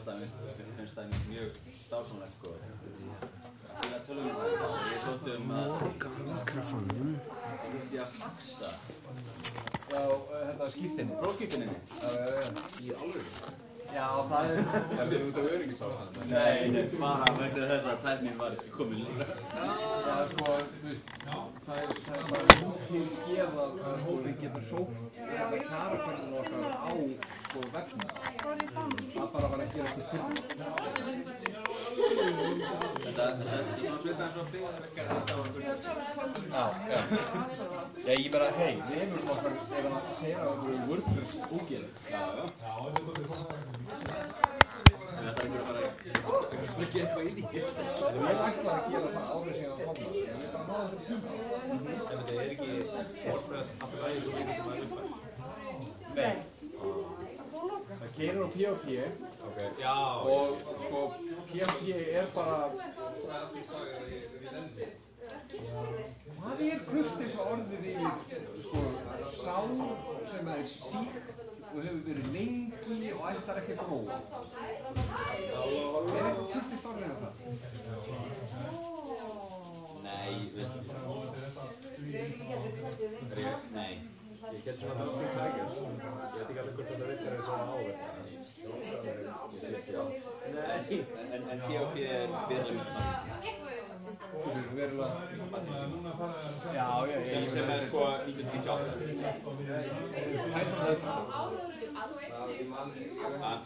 finnst það mjög dásamlegt sko. Það tölum við það. Ég sótti mikrofónum. Það vildi að faxa. Já, þetta skírteinni. Prófskírteininni. Í alvöru. Já, það er út af öryggisráð. Nei, bara vegna þess að tæknin var komin líka. Já, sko, þú veist, það er bara til skeð að hópinn getur sótt þetta karakterinn okkar á sko vefnum. Það bara var að gera þetta fyrir. Þetta er svona svipað eins og friðarverkar aðstæðan. Já. Já, ég bara, hei, við erum okkar ef að keyra okkur WordPress útgerð. Já. Þetta er einhverja bara að gera eitthvað í því. Ég ætla að gera það áður sem ég var komna. Ég er bara náður fyrir tíma. En þetta er ekki WordPress alltaf ægir svo mikið sem það er uppfært? Nei. Það keyrir á PHP. Ok, já. Og sko, PHP er bara... Hvað er kurteis orðið yfir, sko, sál sem er síkt og hefur verið lengi og ætlar ekki að gróa? Er eitthvað kurteis orðið yfir það? Nei, veistu. Nei. Ég get svona það skilta reglur. Ég veit ekki alveg hvort þetta virkar eins og áverka. Ég sé ekki á. Nei, en PHP er verulega Já, sem er sko 1998.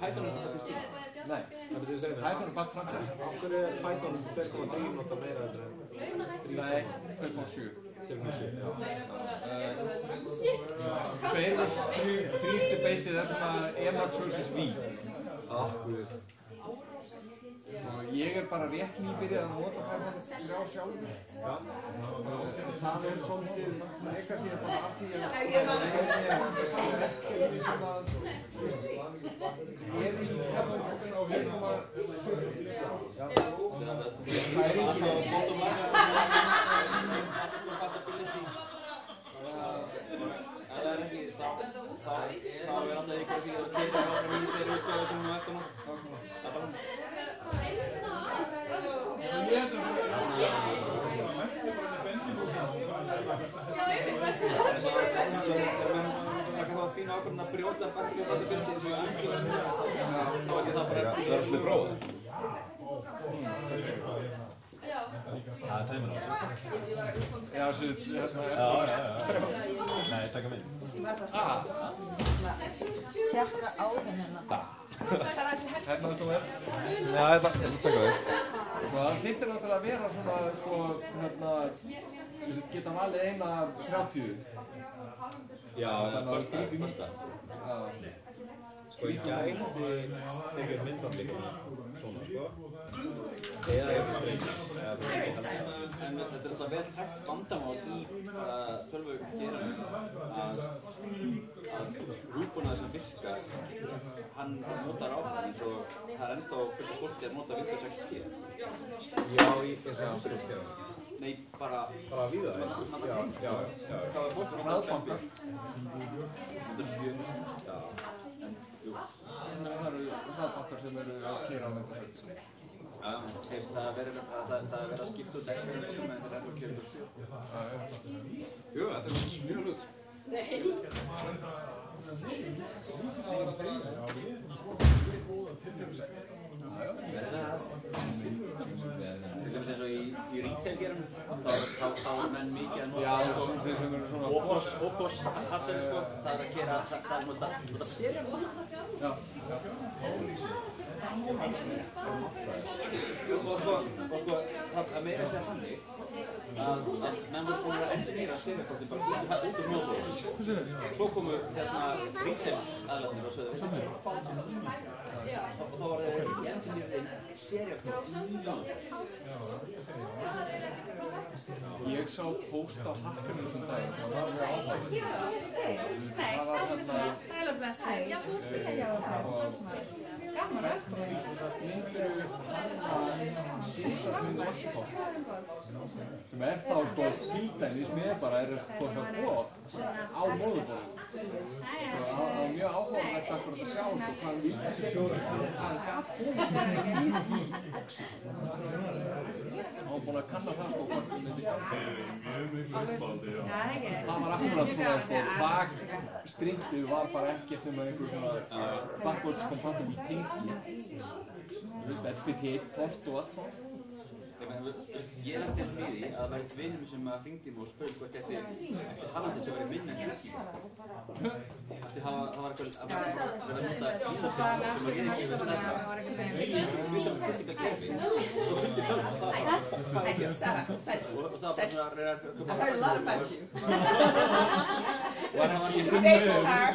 Python er þetta til. Nei, Það betur að segja mér. Python er bara framtíð. Af hverju er Python 2.3 nota meira en Nei, 2.7. 2.7? Tveir og þrýtti beitið er svona Emacs vs. V. Guð. Og ég er bara rétt nýbyrjað að nota Python 3 sjálfur. Það er svolítið leikar sér bara af því að verkefni sem að er í Python á 1.7. Það er engin Það er ekki, þá er alltaf ykkur því að geta áfram í þeirri útgáðu sem við ættum að. Það er bara taka þá fína ákvörðun að brjóta batteríubildið eins og ég þá ekki það bara Það er svolítið prófað. Það er tæmur á þessu. Nei, taka mig. Tjekka á þeim hérna. Hérna þú er. Já, ég ætla að tjekka þig. Það þyrftir náttúrulega að vera svona, sko, hérna, geta valið eina 30. Já, basta. Sko, ég gæti tekið myndband líka svona, sko. Eða ekki strengt. En þetta er alltaf vel hægt vandamál í tölvugeiranum að hugbúnaður sem virkar, hann notar áfram eins og það er ennþá fullt af fólki að nota Windows XP. Já, eins og andrúðsgerðast. Nei, bara víða það? Já. Hvað er fólk að nota XP? Windows 7. Já, en jú. Það eru hraðbankar sem eru að keyra á Windows 7. Já, það er verið að skipta út ekki sem þetta er ennþá kjörður 7. Jú, þetta er mjög hlut. Til dæmis eins og í retail-geiranum, þá er menn mikið að nota þeir sem eru svona Opos hardware sko, það er að gera, það er nota serial. Já. Og sko, það meira að segja þannig að menn voru búin að engineera serialkortin bara út úr nógu. Svo komu retail-aðlarnir og sögðu og þá var það ekki engineerinn serialkort í nógu. Ég sá post á Hackerinu þessum daginn og það var mjög áhugaverð. Það var gaman að myndir að risasinn orkupál sem þá sko til dæmis með bara sko það á móðurbólum. Það var mjög áhugavert að sjá sko hvað líka segjum hann gat komið sér í boxi. Hann var búinn að kanna það sko hvort það myndi ganga. Það var akkurat svona sko bakstriktið var bara ekkert einhver svona backwards compatible tengi. Þú veist, FBT, Toft og allt svona. Ég lendi eins og í því að það væri vinur sem hringdi mig og spurði hvort ég ætti talandi sem væri minna en Kristi. Það var eitthvað að vera að nota vísarfestingar sem var ekki vísarfestingar kerfi. Svo fyndi sjálf og það var ekki. Og það var bara að reyna að köpa. I heard a lot about you. Facebook car.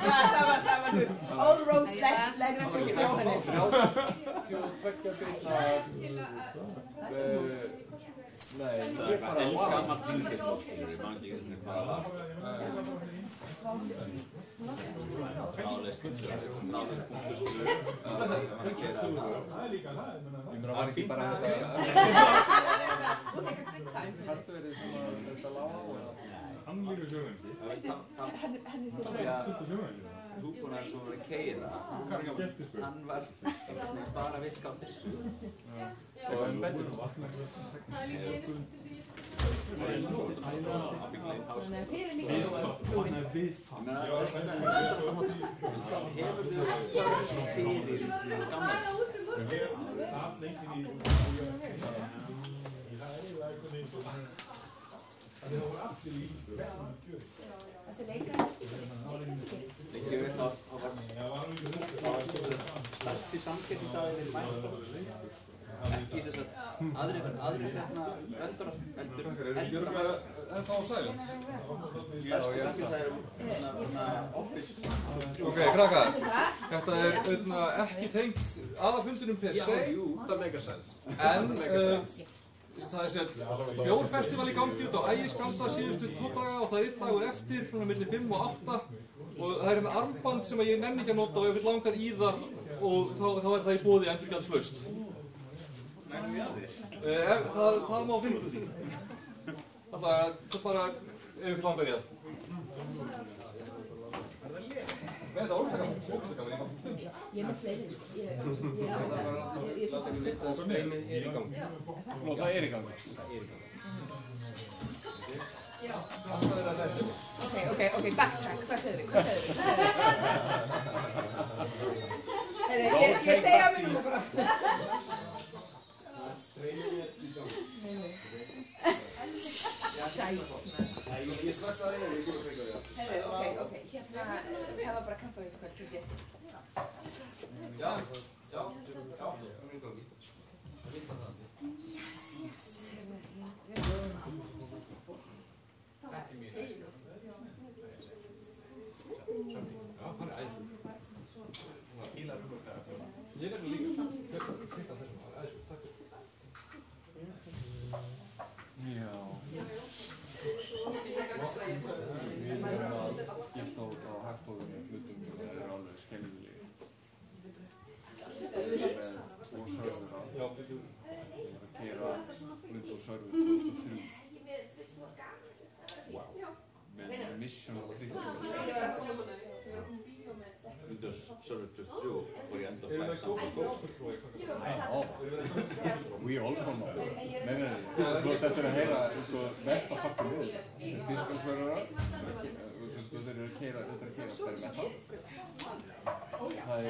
Það var all roads led to Jóhannes. 32 greinna nei, ég bara eldgamalt vingisloft, ég man ekki einu hvað það var. Náðist punktuskur, það var að gera það. Ég meina var ekki bara þetta hardverið sem þetta lá á eða? Hann líka sjóðandi. Húbúnar sem var að keyra, hann var bara að virka á þessu. Og betur þú? Hefur þú fyrir skammast? Lengi veist að það var stærsti samkeppnisaðili Microsoft. Ekki þess að aðrir vendur Erum við ennþá á Silent? stærsti samkeppnisaðili Office. Ok, krakkar, þetta ekki tengt aðalfundinum per se, Það meikar sens. en það sér bjórfestival í gangi út á Ægisgranda síðustu 2 daga og það er 1 dagur eftir, svona milli 5 og 8 og það er armband sem ég nenni ekki að nota og ég vil langar í það og þá er það í boði endurgjaldslaust. Það má finna út úr því. Það bara ef ég vil langar í það. Þetta er óstaklega gaman, ég er alltaf stund. Ég er með fleiri, sko. Og streymið í gangi. Nú, það í gangi. Ok, backtrack, hvað segir við? Ég segi á mig núna bara. Streymið í gangi. Ég slakkaði ég ekki að freka því. Ok, hérna, það var bara kampavískvöld, ekki? Já, það er í gangi. Já, hann er æðislegur. Ég er líka fyrst af þessum, hann er æðislegur, takk fyrir. Já. Við erum að gifta á hagstofunni hlutum sem eru alveg skelfilegir. Og server á. Ég var að gera Windows Server 2003. Með Mission Critical. Windows Server 2003 fór ég enda að bæða saman. We also know. Nei, þú ert eftir að heyra versta partin við. Physical serverar, þeir eru að keyra bare metal. Það er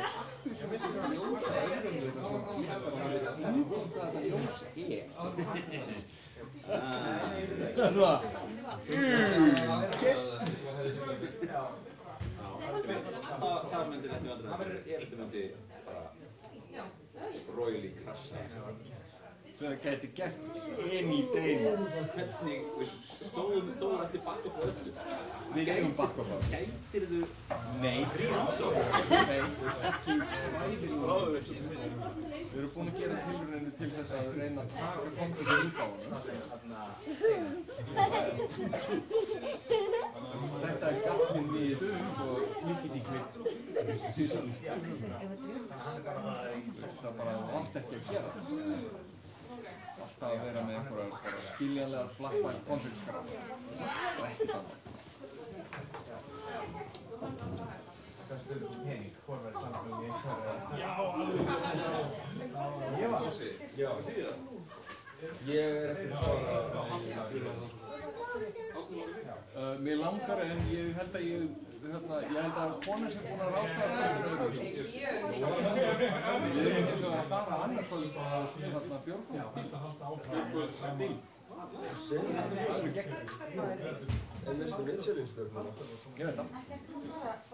ljósa öðrum þetta sem hvað þetta ljós Það myndi þetta vandræði. Þetta myndi bara royally krasja. Það gæti gert any day. Hvernig, þú ætti backup á öllu. Við eigum backup á öllu. Gætirðu... Nei, ekki fræðilega. Við erum búin að gera tilraunir til þess að reyna að taka konflikti út á hana. Þetta er gallinn við og klikkið í klikk. sísalist. Það bara vant ekki að gera. Alltaf að vera með einhverjar skiljanlegar flappa konfliktskraf og ekkert annað. Kannski pening, hvor verður samfélagi einhverja? Ég var Fossi. Já, því það? Ég ekki bara... Mér langar en ég held að kona sem búin að ráðstafa þessu öðruvísi. Við erum eins og að fara annarkvöld á Björgvöldsbíl. Það er gegn. En veistu vitselinstöfnum? Ég veit það.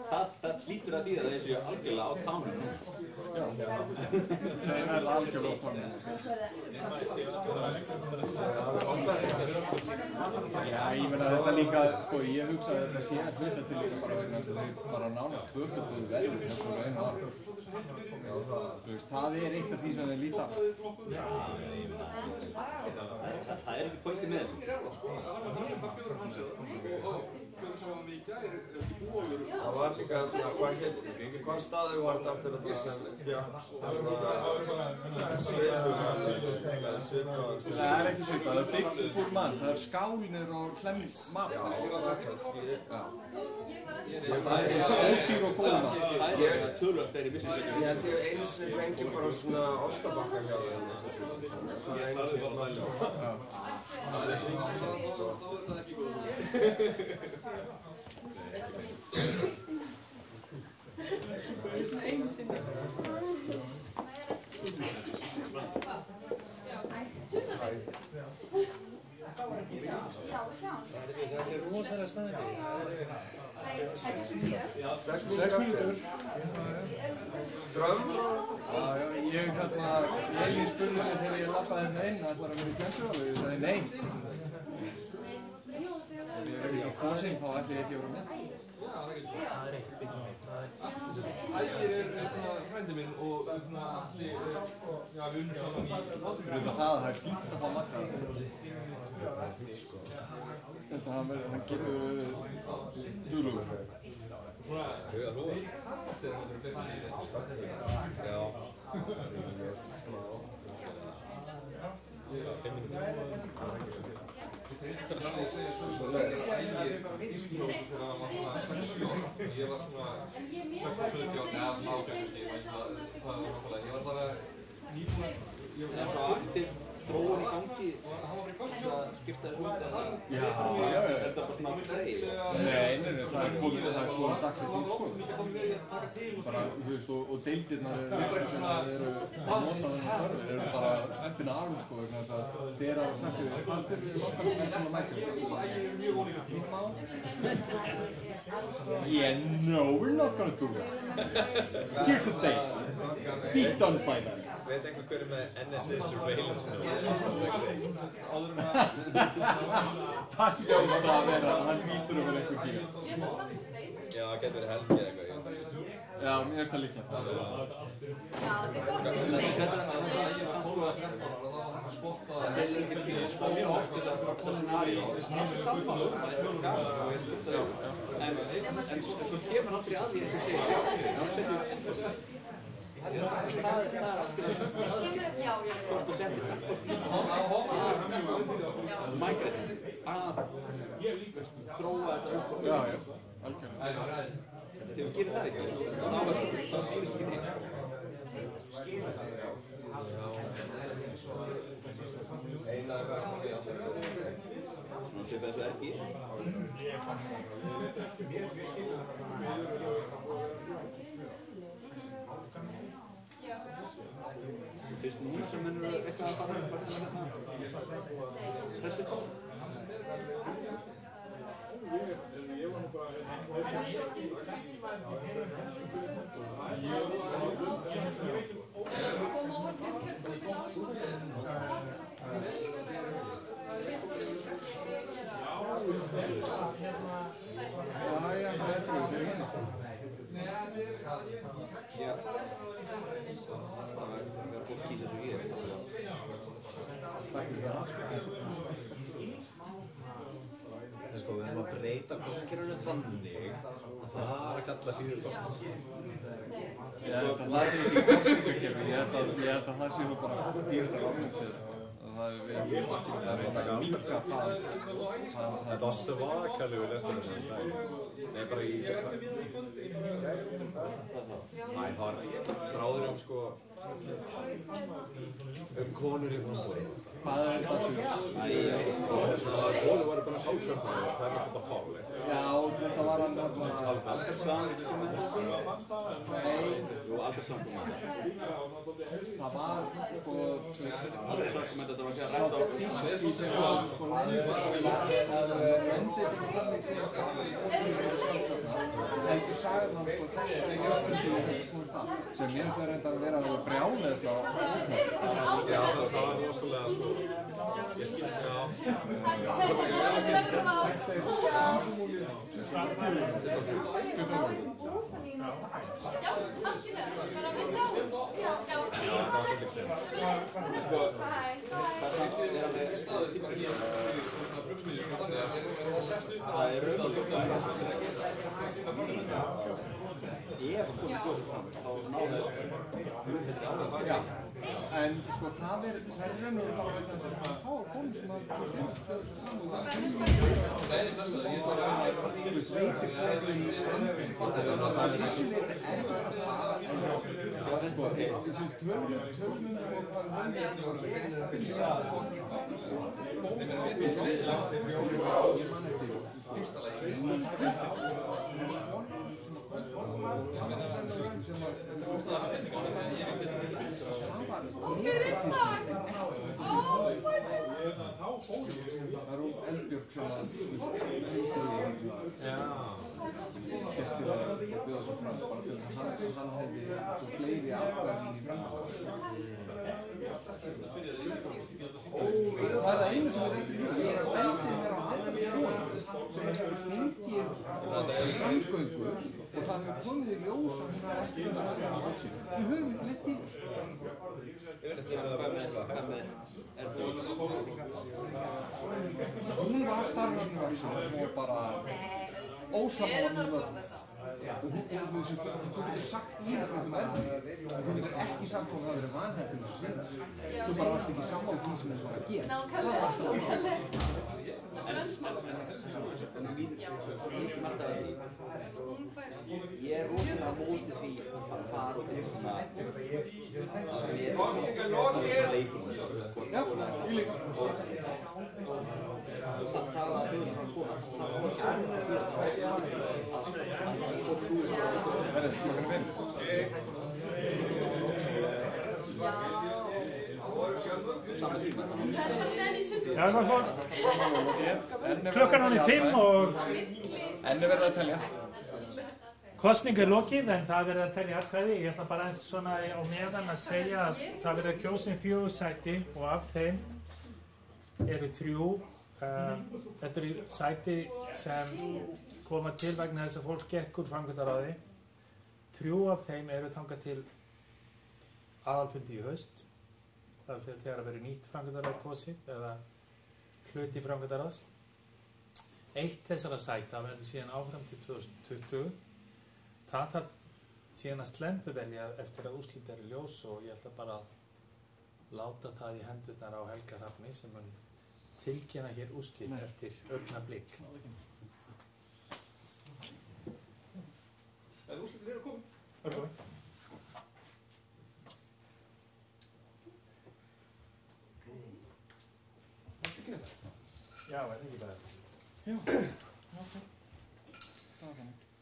Það hlýtur að þýða þessu algjörlega á tánum. Það er algjörlega á tánum. Já, ég meina þetta líka, sko, ég hugsa að þetta sé að hluta til líka bara vegna þess að þeir bara nánast tvöfölduðu verður þessu einu ár. Þú veist, það er eitt af því sem þeir líta. Það er ekki pointið með þessu. Það var líka, hvað staður var þetta aftur að það svipaðan? Það er ekki svipað, það er byggt upp úr mann, það er skálnir og hlemmis mat. Það er ódýr og góð mat. Það er tölvöld þeirri vissins. Ég held ég einu sinni fengi bara svona ostabakka hjá þeim. Það er einu sinni smæli. Það er ekki góð. Einu sinni. Þetta er rosalega spennandi. 6 mínútur. Drömm? Ég spurði mig þegar ég labbaði hérna inn að það var að vera í kjönsu og ég sagði nei. Ef ég verði ekki kosinn þá ætli ég ekki að vera með. Ægir er frændi minn og allir, já, við unnum saman í Það er fínt að fá makka. Hann getur duglegur. Huga hlúa. Þetta er náttúrulega besta sem ég lesi spennandi. Já. Smá. 5 minútur. Þannig að segja svona Ægir ískilóður þegar hann var svona 6-7 ára. Ég var svona 16-17 ára, neða 18 kannski, ég veit hvað það var náttúrulega. Ég var bara nýbúinn. Það er svo aktiv þróun í gangi. Hann var bara í Það skipta þessu út að það. Já. Er þetta bara svona greið? Nei, það er komið dagsetning, sko. Bara, þú veist, og deildirnar eru að nota þennan server, eru bara eppina alveg, sko, vegna þess að þeir eru að setja hvað fyrir við nokkar með að mæta. Ægir er mjög ólíka því. Yeah, no, we're not gonna do that. Here's a date. Be done by that. Veit einhver hver er með NSA surveillance nú? Áður en að... Það hljóta að vera, hann lítur að vera einhver kíka. Já, það getur verið helgi eða eitthvað. Já, mér finnst það líka. Þetta er það að ég var samt skoðað 13 ára og það var það spottað að það er mjög oft þess að scenaríu við snýmum göttunum og En svo kemur aldrei að því einhver segir það er hvort þú sendir mægræðin að þróa þetta upp og Já, algjörlega. þegar þú gerir það ekki þá gerir ekki neitt Svona sé þessu ekki Fyrst núna sem mennur eitthvað að fara þessu Jæja, hvað er það fyrir hérna? Já Það er fólk kýsa svo ég Sko, við erum að breyta blokkkerfinu þannig að það er að kalla síður kosmos. held að það sé ekki kostningakerfi, ég held að það sé nú bara dýrðar almennt það er að minnka það. Þetta var svakalega við lestum þess að nei, bara í Nei, það var þráður sko konur í framboði. Hvað er það fyrir? Konur voru bara sáltröfnaði og það er alltaf fáli. Já, þetta var alveg Albert Svahn Nei Jú, Albert Svahn það var sko Albert Svahn þetta var ekki að ræða á fyrst sem var sko landið að rendið sem þannig sé að heldur sagði hann sko þetta sem mér þau reyndar að vera alveg brjálæðist á Já, það var rosalega sko ég skil ekki á en sko það er raun og bara vegna þess að það fá konur sem að það er vissulega erfitt að fara þessum tölum það er Eldbjörg sem að bjóða svo fram bara til að hann hefði svo fleiri atkvæði í framboði. Það er það einu sem ekki mjög ég er að bendið mér á þetta konur sem hefur fengið framsköngu og það hefur komið í ljós að hún hafa ekki við höfum ekki lent í hún var starfsmannvaxin og bara ósammála með völd og þú getur sagt ímestlega þú getur ekki sagt hvað það verið vanhægt þessu sinna þú bara varst ekki sammála því sem þú var að gera ég er rosalega móti því að fara og til það leikum það að bjóða það að koma það saman tíma Já, hvað fólk? Klukkan hann 5 og enn er verið að telja kosning er lokið en það er verið að telja atkvæði. Ég ætla bara eins svona á meðan að segja að það verið að kjósa 4 sæti og af þeim eru 3 þetta eru sæti sem koma til vegna þess að fólk gekk úr framkvæmdaráði. 3 af þeim eru þangað til aðalfundi í haust. Það sé þegar að vera nýtt framkvæmdaráð kosið eða hluti framkvæmdaráðs. 1 þessara sæta verður síðan áfram til 2020. Það þarf síðan að slempuvelja eftir að úrslit eru ljós og ég ætla bara að láta það í hendurnar á Helga Hrafni sem mun tilkynna hér úrslit eftir augnablik. En úrslitin eru komin. Já, er ekki bara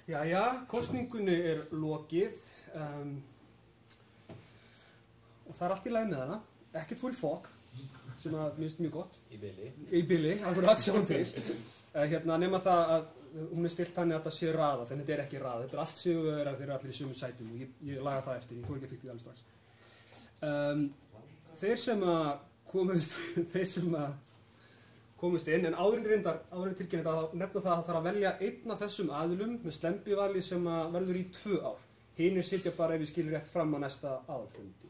Jæja, kosningunni er lokið og það er allt í lagi með hana. Ekkert fór í fokk, sem að minnst mjög gott. Í bili, akkurat sjáum til. Nema það að hún er stilt þannig að þetta sé raða, þannig þetta er ekki raða. Þetta er allt sigurvegarar, þeir eru allir í sömu sætum og ég laga það eftir, ég þó ekki að fikta því alveg strax. Þeir sem að komist inn, en áðurinn tilkynna þetta að nefna það að það þarf að velja einn af þessum aðilum með slembivali sem að verður í 2 ár. Hinir sitja bara ef við skilum rétt fram á næsta aðalfundi.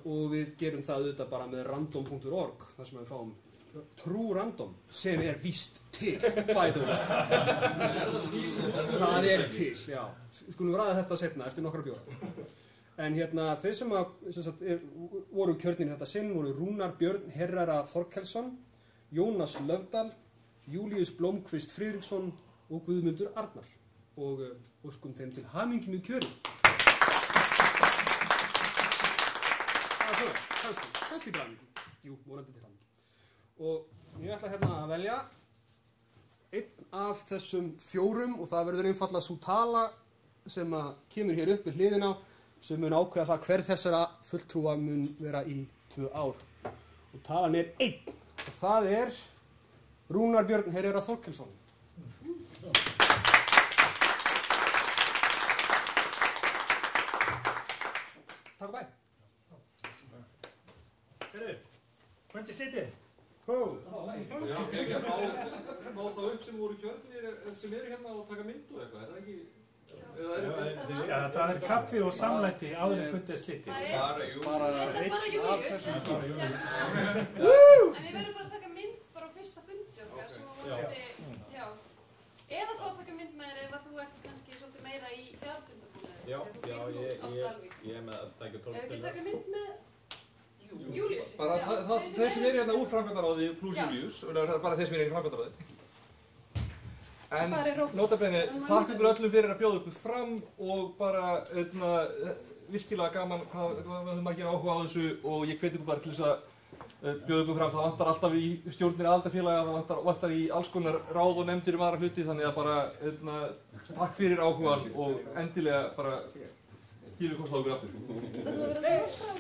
Og við gerum það auðvitað bara með random.org þar sem við fáum True Random, sem víst til, bæðum. Það til, já. Skulum ræða þetta seinna eftir nokkra bjóra. En þeir sem voru kjörnir þetta sinn voru Rúnar Björn Herrera Þorkelsson, Jónas Löfdal, Júlíus Blómkvist Friðriksson og Guðmundur Arnar. Og óskum þeim til hamingju með kjörið. Það er svona, kannski til hamingju. Jú, vonandi til hamingju. Og ég ætla að velja einn af þessum 4 og það verður einfaldlega sú tala sem kemur hér upp við hliðina sem mun ákveða það hver þessara fulltrúa mun vera í 2 ár. Og talan 1 og það Rúnar Björn Herrera Þorkelsson. Takk og bæ. Hvernig slitið? Já, ekki að fá þá upp sem voru kjörnir sem hérna og taka mynd og eitthvað, það ekki? Já, það kaffi og samlæti áður en fundið slitið. Bara Júlíus. En við verðum bara að taka mynd bara á fyrsta fundi okkar sem já. Eða þá taka mynd með þér ef þú ert kannski svolítið meira í fjarfundabúnaði. Já, ég með að taka 12 Ef við ekki taka mynd með Júlíus. Bara þeir sem hérna úr framkvæmdaráði pluss Júlíus, bara þeir sem í framkvæmdaráði. En nota bene, takk ykkur öllum fyrir að bjóða ykkur fram og bara virkilega gaman hvað við höfum að gera áhuga á þessu og ég hveti ykkur bara til þess að bjóða ykkur fram. Það vantar alltaf í stjórnir aðildarfélaga, það vantar í alls konar ráð og nefndir aðra hluti, þannig að bara takk fyrir áhugan og endilega bara gefið kost á ykkur aftur. Það verður að vera frá.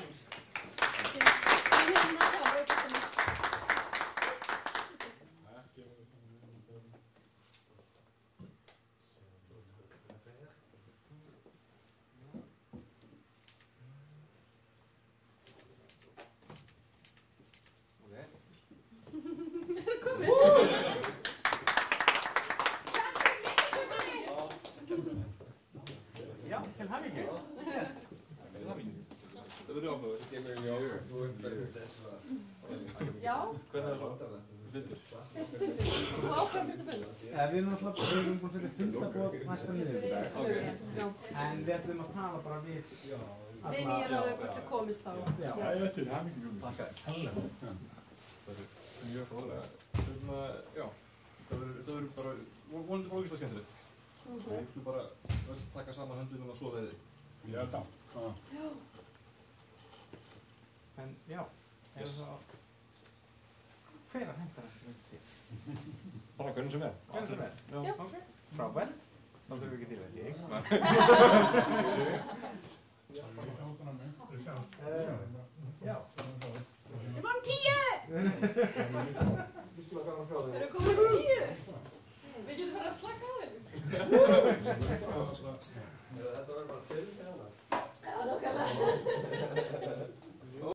Já, til hamingju. Það verður áhugaverð. Já. Hvernig það svo? Fundur? Fyrstu fundur. Og ákveða fyrstu fund. Við erum náttúrulega búin að setja fundaboð næsta miðvikudag. En við ætlum að tala bara við Við nýjar að hvort þú komist þá. Já, til hamingju. Takk. Það er mjög fróðlega. Já, það verður bara vonandi ógeðslega skemmtilegt. Við skulum bara taka saman höndum og sofa þið. Já. En já, hver að hentar þessi mynd þér? Bara hvernig sem Hvernig sem Já. Ok, frábært. Þá þurfum við ekki til þetta, ekki? Já. Við varum 10! Virkilega gaman að sjá þig. Við erum komin með 10! Við getum bara að slaka á henni. Þetta verður bara